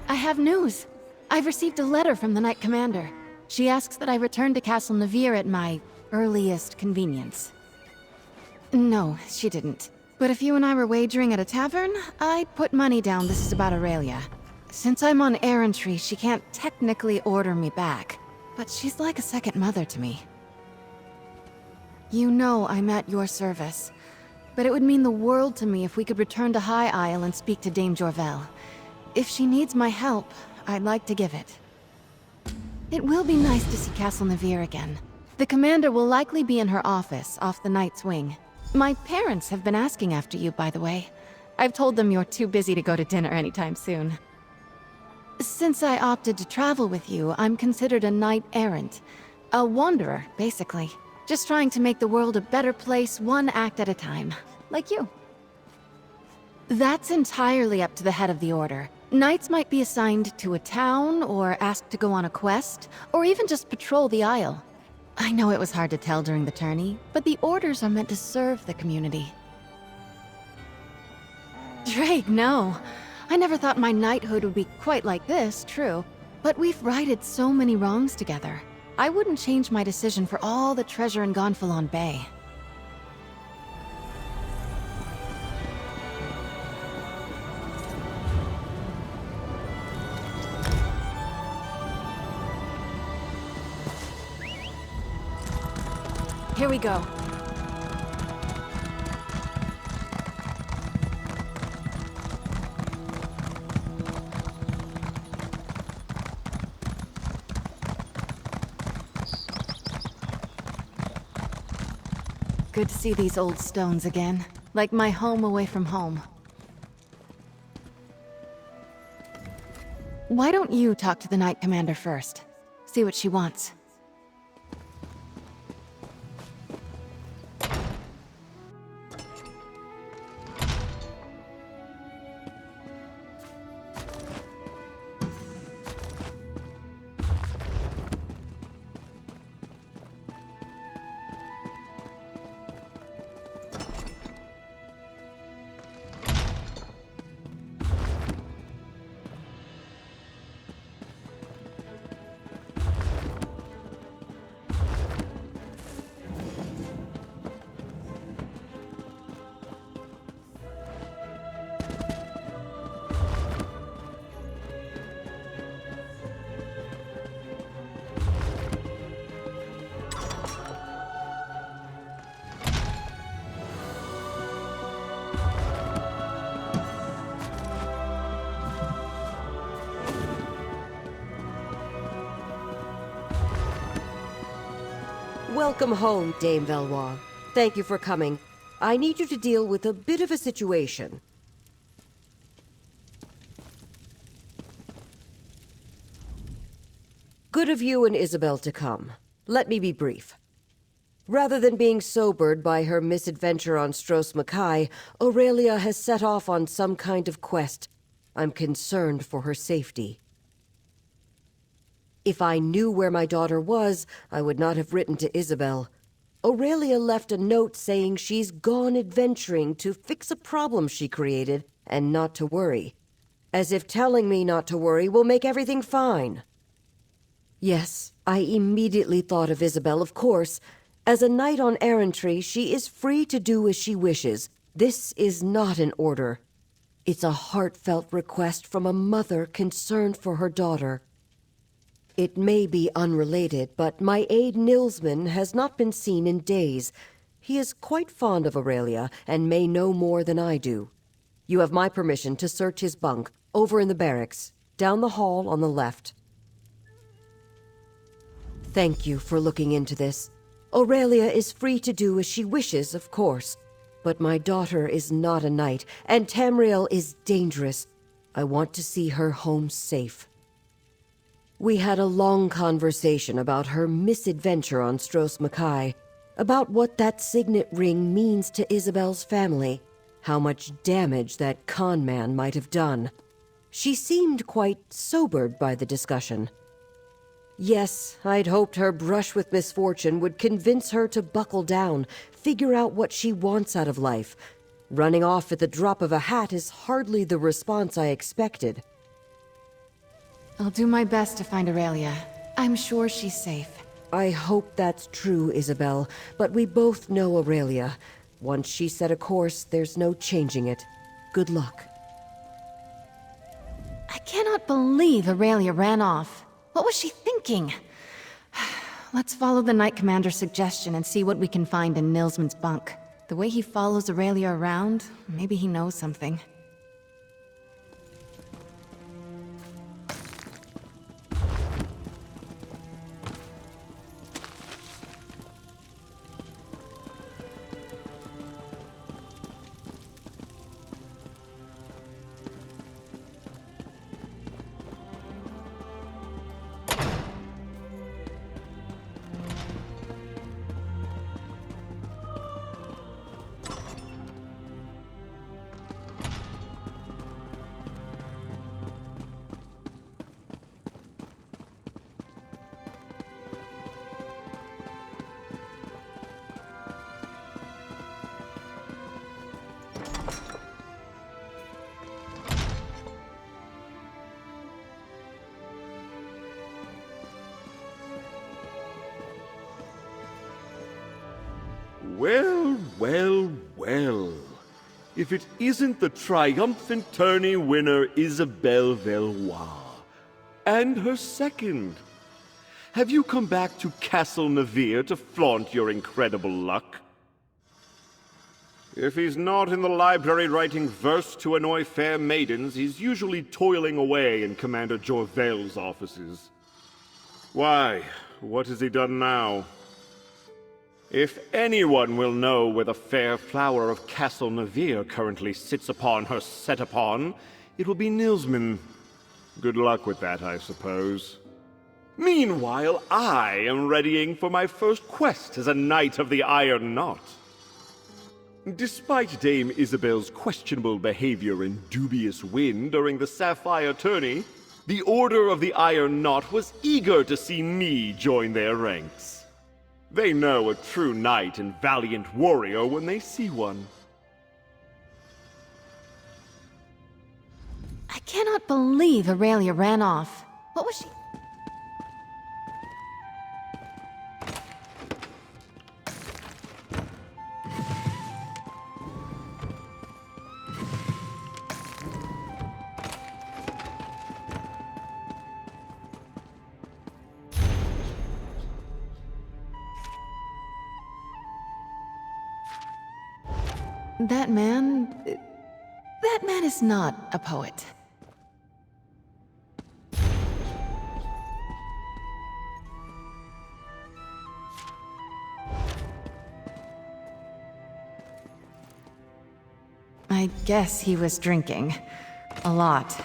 I have news. I've received a letter from the Knight Commander. She asks that I return to Castle Navir at my earliest convenience. No, she didn't. But if you and I were wagering at a tavern, I'd put money down this is about Aurelia. Since I'm on errantry, she can't technically order me back, but she's like a second mother to me. You know I'm at your service, but it would mean the world to me if we could return to High Isle and speak to Dame Jorvel. If she needs my help, I'd like to give it. It will be nice to see Castle Navir again. The commander will likely be in her office, off the Knight's Wing. My parents have been asking after you, by the way. I've told them you're too busy to go to dinner anytime soon. Since I opted to travel with you, I'm considered a knight-errant. A wanderer, basically. Just trying to make the world a better place one act at a time. Like you. That's entirely up to the head of the Order. Knights might be assigned to a town, or asked to go on a quest, or even just patrol the Isle. I know it was hard to tell during the tourney, but the Orders are meant to serve the community. Drake, no. I never thought my knighthood would be quite like this, true. But we've righted so many wrongs together. I wouldn't change my decision for all the treasure in Gonfalon Bay. Here we go. Good to see these old stones again. Like my home away from home. Why don't you talk to the Knight Commander first? See what she wants. Welcome home, Dame Valois. Thank you for coming. I need you to deal with a bit of a situation. Good of you and Isobel to come. Let me be brief. Rather than being sobered by her misadventure on Stros Mackay, Aurelia has set off on some kind of quest. I'm concerned for her safety. If I knew where my daughter was, I would not have written to Isobel. Aurelia left a note saying she's gone adventuring to fix a problem she created, and not to worry. As if telling me not to worry will make everything fine. Yes, I immediately thought of Isobel, of course. As a knight on errantry, she is free to do as she wishes. This is not an order. It's a heartfelt request from a mother concerned for her daughter. It may be unrelated, but my aide Nilsman has not been seen in days. He is quite fond of Aurelia, and may know more than I do. You have my permission to search his bunk, over in the barracks, down the hall on the left. Thank you for looking into this. Aurelia is free to do as she wishes, of course. But my daughter is not a knight, and Tamriel is dangerous. I want to see her home safe. We had a long conversation about her misadventure on Stros Mackay, about what that signet ring means to Isobel's family, how much damage that con man might have done. She seemed quite sobered by the discussion. Yes, I'd hoped her brush with misfortune would convince her to buckle down, figure out what she wants out of life. Running off at the drop of a hat is hardly the response I expected. I'll do my best to find Aurelia. I'm sure she's safe. I hope that's true, Isobel, but we both know Aurelia. Once she set a course, there's no changing it. Good luck. I cannot believe Aurelia ran off. What was she thinking? Let's follow the Knight Commander's suggestion and see what we can find in Nilsman's bunk. The way he follows Aurelia around, maybe he knows something. Well, well, well. If it isn't the triumphant tourney winner Isobel Valois. And her second. Have you come back to Castle Navir to flaunt your incredible luck? If he's not in the library writing verse to annoy fair maidens, he's usually toiling away in Commander Jorvel's offices. Why, what has he done now? If anyone will know where the fair flower of Castle Navir currently sits upon her set upon, it will be Nilsman. Good luck with that, I suppose. Meanwhile, I am readying for my first quest as a Knight of the Iron Knot. Despite Dame Isobel's questionable behavior and dubious win during the Sapphire tourney, the Order of the Iron Knot was eager to see me join their ranks. They know a true knight and valiant warrior when they see one. I cannot believe Aurelia ran off. What was she... That man is not a poet. I guess he was drinking. A lot.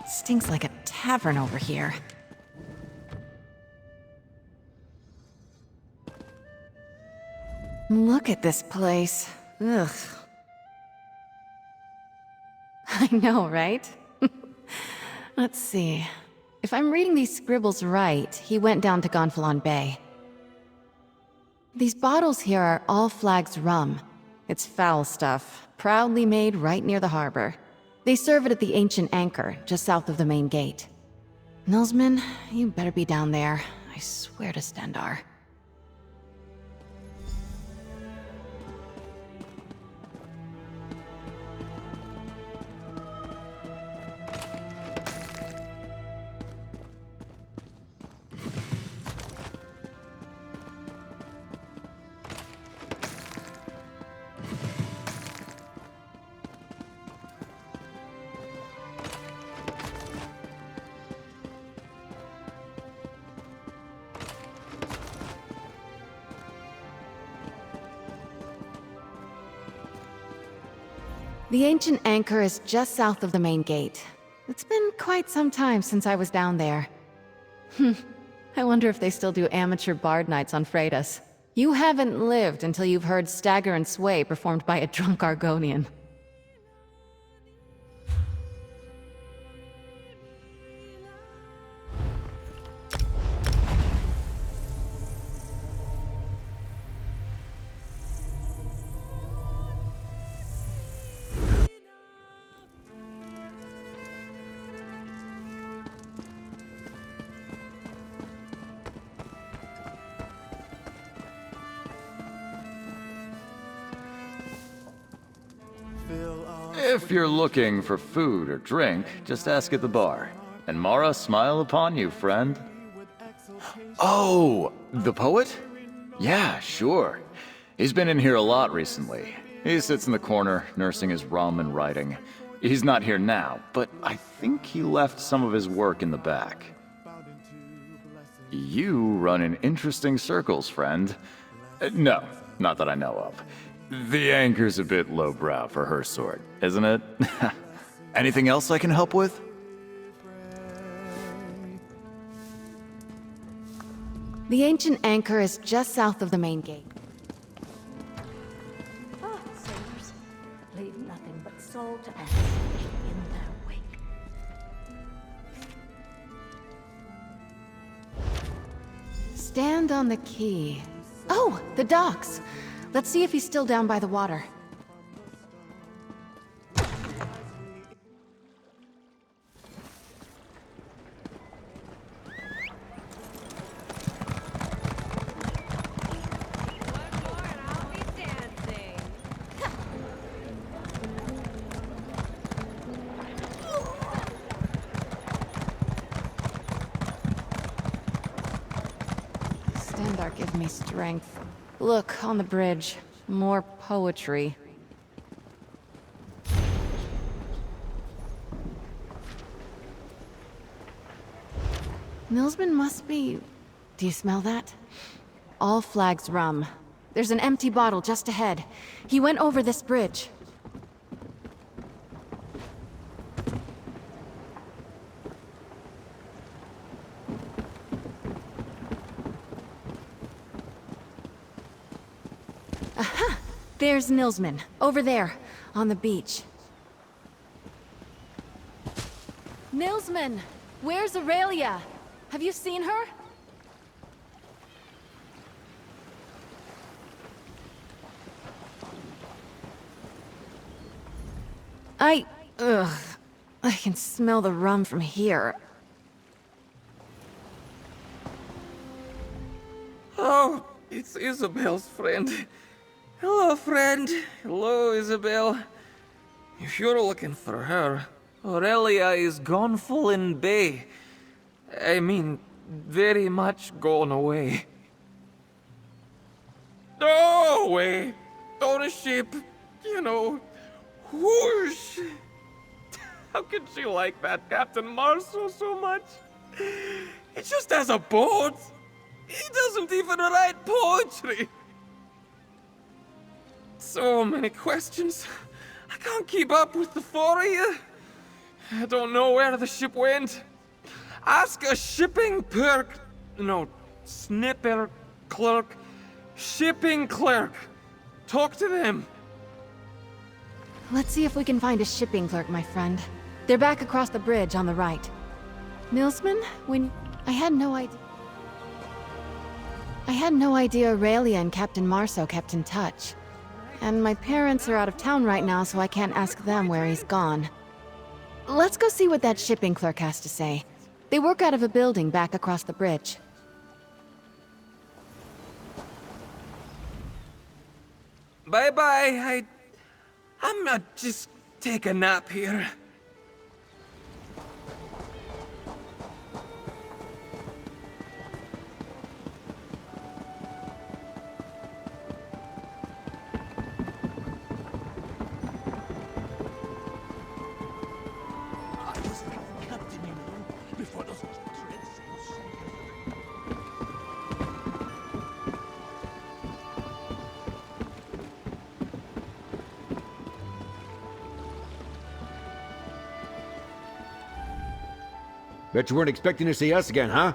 Stinks like a tavern over here. Look at this place. Ugh. I know, right? Let's see. If I'm reading these scribbles right, he went down to Gonfalon Bay. These bottles here are all Flag's rum. It's foul stuff, proudly made right near the harbor. They serve it at the Ancient Anchor, just south of the main gate. Nilsman, you better be down there. I swear to Stendar. The Ancient Anchor is just south of the main gate. It's been quite some time since I was down there. I wonder if they still do amateur bard nights on Freitas. You haven't lived until you've heard Stagger and Sway performed by a drunk Argonian. If you're looking for food or drink, just ask at the bar. And Mara, smile upon you, friend. Oh, the poet? Yeah, sure. He's been in here a lot recently. He sits in the corner, nursing his rum and writing. He's not here now, but I think he left some of his work in the back. You run in interesting circles, friend. No, not that I know of. The anchor's a bit lowbrow for her sort, isn't it? Anything else I can help with? The ancient anchor is just south of the main gate. Ah, sailors, leave nothing but salt and in their wake. Stand on the quay. Oh, the docks! Let's see if he's still down by the water. Standard give me strength. Look, on the bridge. More poetry. Millsman must be... Do you smell that? All Flags rum. There's an empty bottle just ahead. He went over this bridge. Aha! There's Nilsman, over there, on the beach. Nilsman! Where's Aurelia? Have you seen her? Ugh. I can smell the rum from here. Oh, it's Isobel's friend. Hello, friend. Hello, Isobel. If you're looking for her, Aurelia is gone full in bay. I mean, very much gone away. No way! On a ship, you know, whoosh! How could she like that Captain Marceau so much? He just has a boat! He doesn't even write poetry! So many questions. I can't keep up with the four of you. I don't know where the ship went. Ask a shipping clerk. No, snipper clerk. Shipping clerk. Talk to them. Let's see if we can find a shipping clerk, my friend. They're back across the bridge on the right. Nilsman, when... I had no idea Aurelia and Captain Marceau kept in touch. And my parents are out of town right now, so I can't ask them where he's gone. Let's go see what that shipping clerk has to say. They work out of a building back across the bridge. Bye-bye. I'm gonna just take a nap here. Bet you weren't expecting to see us again, huh?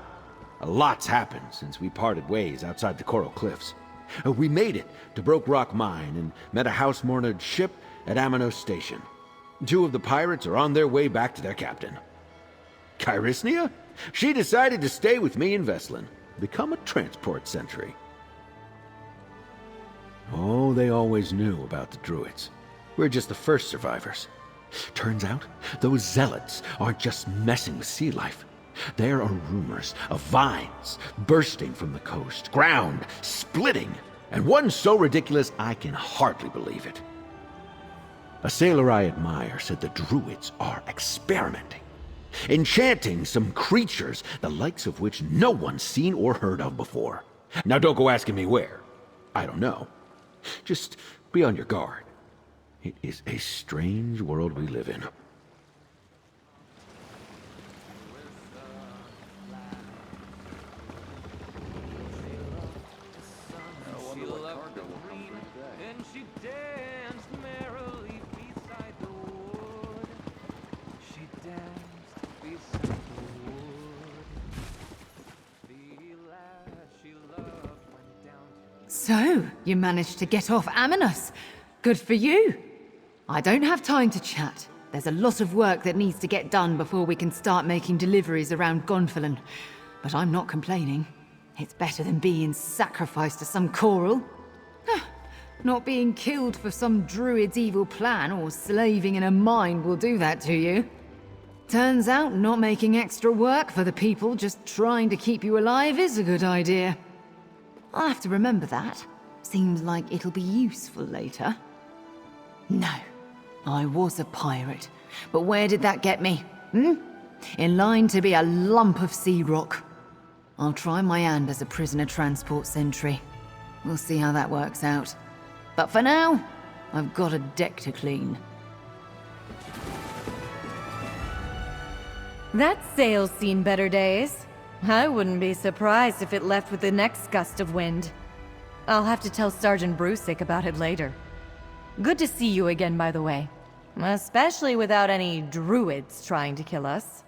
A lot's happened since we parted ways outside the Coral Cliffs. We made it to Broke Rock Mine and met a house-moored ship at Amanos Station. Two of the pirates are on their way back to their captain. Chirysnia? She decided to stay with me in Veslin, become a transport sentry. Oh, they always knew about the Druids. We're just the first survivors. Turns out, those zealots aren't just messing with sea life. There are rumors of vines bursting from the coast, ground splitting, and one so ridiculous I can hardly believe it. A sailor I admire said the druids are experimenting, enchanting some creatures the likes of which no one's seen or heard of before. Now don't go asking me where. I don't know. Just be on your guard. It is a strange world we live in. So, you managed to get off Aminus. Good for you. I don't have time to chat. There's a lot of work that needs to get done before we can start making deliveries around Gonfalon. But I'm not complaining. It's better than being sacrificed to some choral. Not being killed for some druid's evil plan or slaving in a mine will do that to you. Turns out not making extra work for the people just trying to keep you alive is a good idea. I'll have to remember that. Seems like it'll be useful later. No, I was a pirate. But where did that get me? In line to be a lump of sea rock. I'll try my hand as a prisoner transport sentry. We'll see how that works out. But for now, I've got a deck to clean. That sail's seen better days. I wouldn't be surprised if it left with the next gust of wind. I'll have to tell Sergeant Brusick about it later. Good to see you again, by the way. Especially without any druids trying to kill us.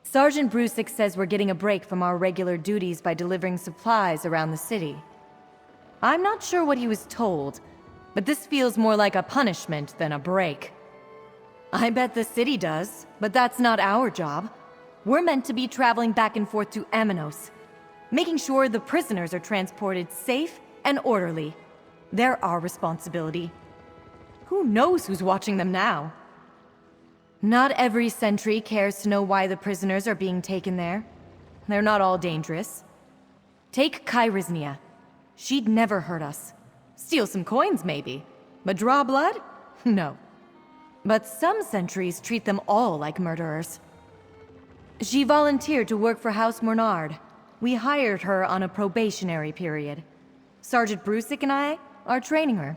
Sergeant Brusick says we're getting a break from our regular duties by delivering supplies around the city. I'm not sure what he was told, but this feels more like a punishment than a break. I bet the city does, but that's not our job. We're meant to be traveling back and forth to Aminos, making sure the prisoners are transported safe and orderly. They're our responsibility. Who knows who's watching them now? Not every sentry cares to know why the prisoners are being taken there. They're not all dangerous. Take Kairiznia. She'd never hurt us. Steal some coins, maybe. But draw blood? No. But some sentries treat them all like murderers. She volunteered to work for House Mornard. We hired her on a probationary period. Sergeant Brusick and I are training her.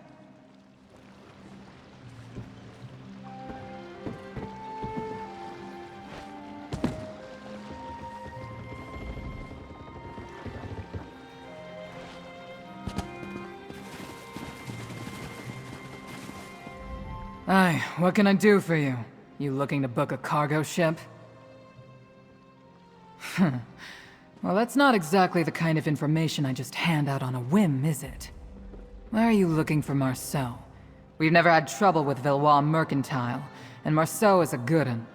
Aye, what can I do for you? You looking to book a cargo ship? Well, that's not exactly the kind of information I just hand out on a whim, is it? Why are you looking for Marceau? We've never had trouble with Valois Mercantile, and Marceau is a good un.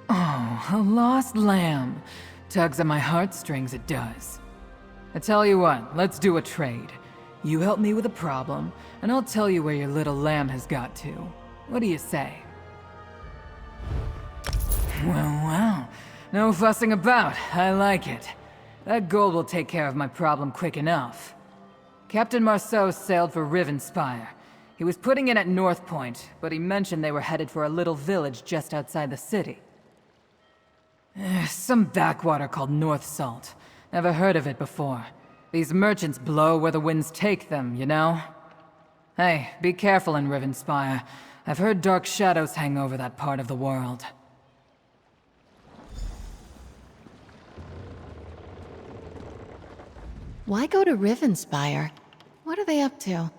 Oh, a lost lamb. Tugs at my heartstrings, it does. I tell you what, let's do a trade. You help me with a problem, and I'll tell you where your little lamb has got to. What do you say? Well. No fussing about. I like it. That gold will take care of my problem quick enough. Captain Marceau sailed for Rivenspire. He was putting in at North Point, but he mentioned they were headed for a little village just outside the city. Some backwater called North Salt. Never heard of it before. These merchants blow where the winds take them, you know? Hey, be careful in Rivenspire. I've heard dark shadows hang over that part of the world. Why go to Rivenspire? What are they up to?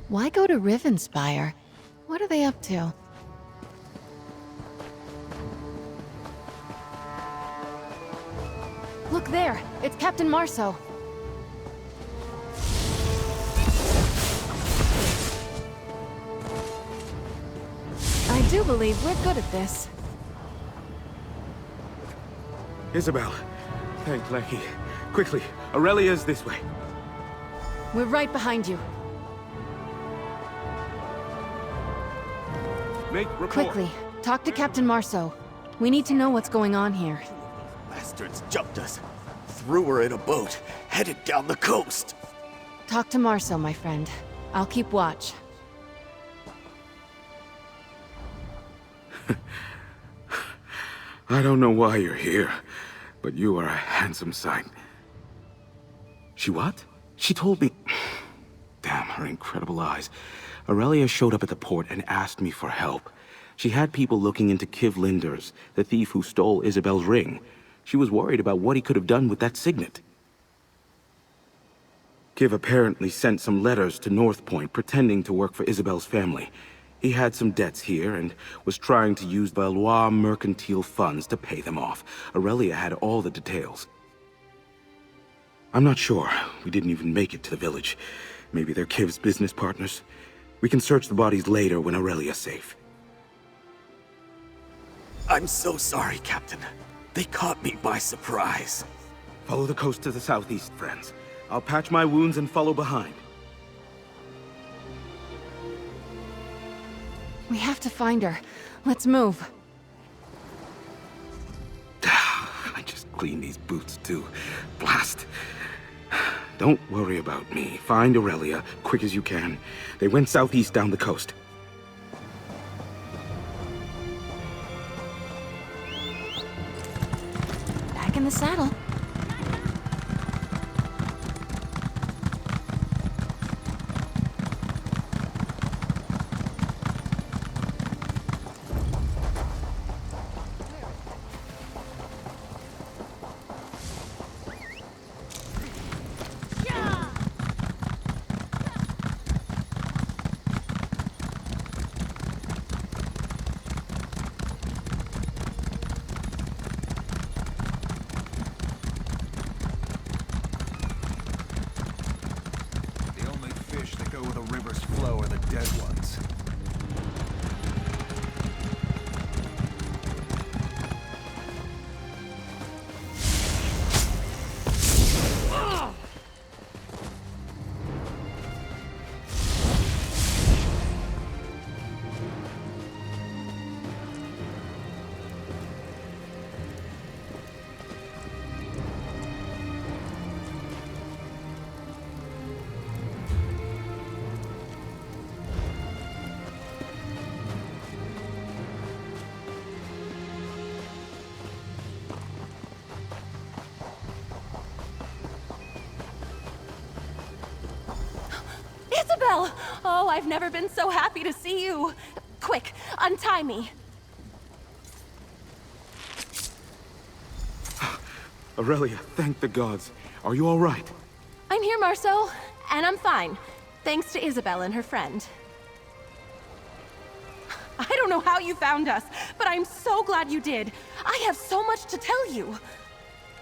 Why go to Rivenspire? What are they up to? Look there! It's Captain Marceau! I do believe we're good at this. Isobel, thank Lecky. Quickly, Aurelia's this way. We're right behind you. Make report. Quickly, talk to Captain Marceau. We need to know what's going on here. Bastards jumped us. Threw her in a boat, headed down the coast. Talk to Marceau, my friend. I'll keep watch. I don't know why you're here, but you are a handsome sight. She what? She told me... Damn, her incredible eyes. Aurelia showed up at the port and asked me for help. She had people looking into Kiv Linders, the thief who stole Isabel's ring. She was worried about what he could have done with that signet. Kiv apparently sent some letters to North Point pretending to work for Isabel's family. He had some debts here and was trying to use Valois mercantile funds to pay them off. Aurelia had all the details. I'm not sure. We didn't even make it to the village. Maybe they're Kiv's business partners. We can search the bodies later when Aurelia's safe. I'm so sorry, Captain. They caught me by surprise. Follow the coast to the southeast, friends. I'll patch my wounds and follow behind. We have to find her. Let's move. I just cleaned these boots, too. Blast. Don't worry about me. Find Aurelia, quick as you can. They went southeast down the coast. Back in the saddle. Isobel! Oh, I've never been so happy to see you. Quick, untie me. Aurelia, thank the gods. Are you all right? I'm here, Marceau, and I'm fine. Thanks to Isobel and her friend. I don't know how you found us, but I'm so glad you did. I have so much to tell you.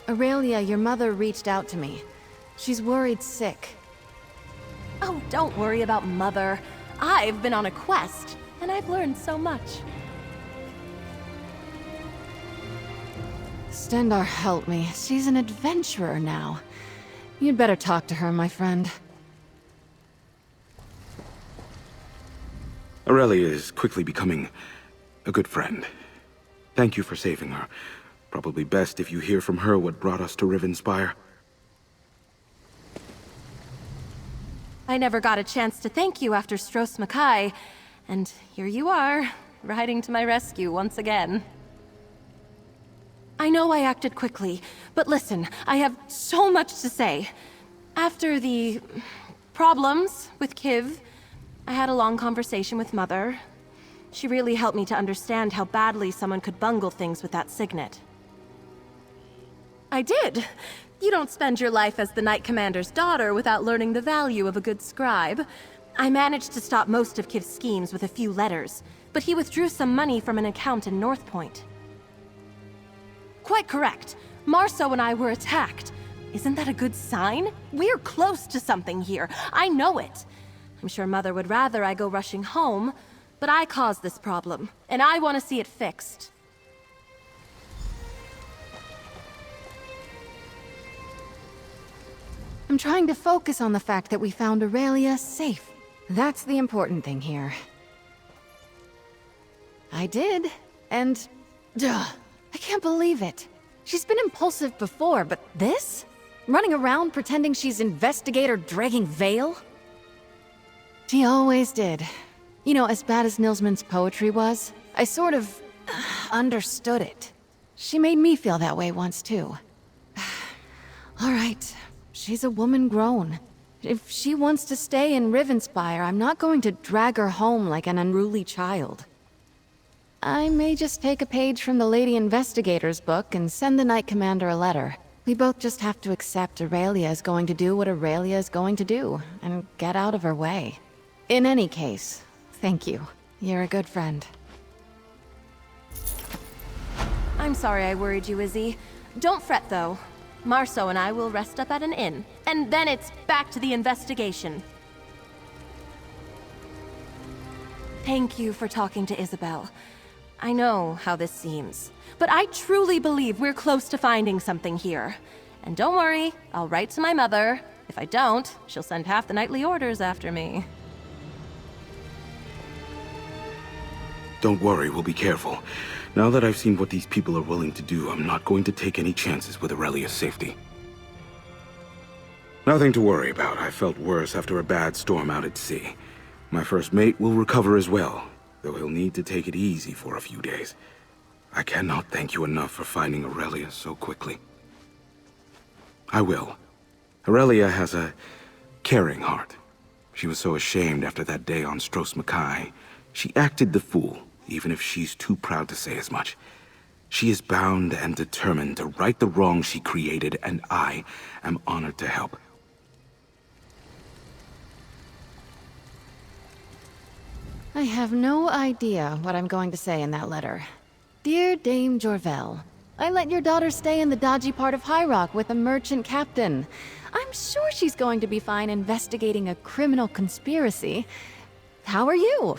Aurelia, your mother reached out to me. She's worried sick. Oh, don't worry about Mother. I've been on a quest, and I've learned so much. Stendarr help me. She's an adventurer now. You'd better talk to her, my friend. Aurelia is quickly becoming a good friend. Thank you for saving her. Probably best if you hear from her what brought us to Rivenspire. I never got a chance to thank you after Stros Mackay, and here you are, riding to my rescue once again. I know I acted quickly, but listen, I have so much to say. After the problems with Kiv, I had a long conversation with Mother. She really helped me to understand how badly someone could bungle things with that signet. I did. You don't spend your life as the Knight Commander's daughter without learning the value of a good scribe. I managed to stop most of Kiv's schemes with a few letters, but he withdrew some money from an account in North Point. Quite correct. Marceau and I were attacked. Isn't that a good sign? We're close to something here. I know it. I'm sure Mother would rather I go rushing home, but I caused this problem, and I want to see it fixed. I'm trying to focus on the fact that we found Aurelia safe. That's the important thing here. I did, and... duh, I can't believe it. She's been impulsive before, but this? Running around pretending she's Investigator Dragging Veil? She always did. You know, as bad as Nilsman's poetry was, I sort of... understood it. She made me feel that way once, too. Alright, she's a woman grown. If she wants to stay in Rivenspire, I'm not going to drag her home like an unruly child. I may just take a page from the Lady Investigator's book and send the Knight Commander a letter. We both just have to accept Aurelia is going to do what Aurelia is going to do, and get out of her way. In any case, thank you. You're a good friend. I'm sorry I worried you, Izzy. Don't fret, though. Marceau and I will rest up at an inn, and then it's back to the investigation. Thank you for talking to Isobel. I know how this seems, but I truly believe we're close to finding something here. And don't worry, I'll write to my mother. If I don't, she'll send half the nightly orders after me. Don't worry, we'll be careful. Now that I've seen what these people are willing to do, I'm not going to take any chances with Aurelia's safety. Nothing to worry about. I felt worse after a bad storm out at sea. My first mate will recover as well, though he'll need to take it easy for a few days. I cannot thank you enough for finding Aurelia so quickly. I will. Aurelia has a caring heart. She was so ashamed after that day on Stros Mackay. She acted the fool, even if she's too proud to say as much. She is bound and determined to right the wrong she created, and I am honored to help. I have no idea what I'm going to say in that letter. Dear Dame Jorvel, I let your daughter stay in the dodgy part of High Rock with a merchant captain. I'm sure she's going to be fine investigating a criminal conspiracy. How are you?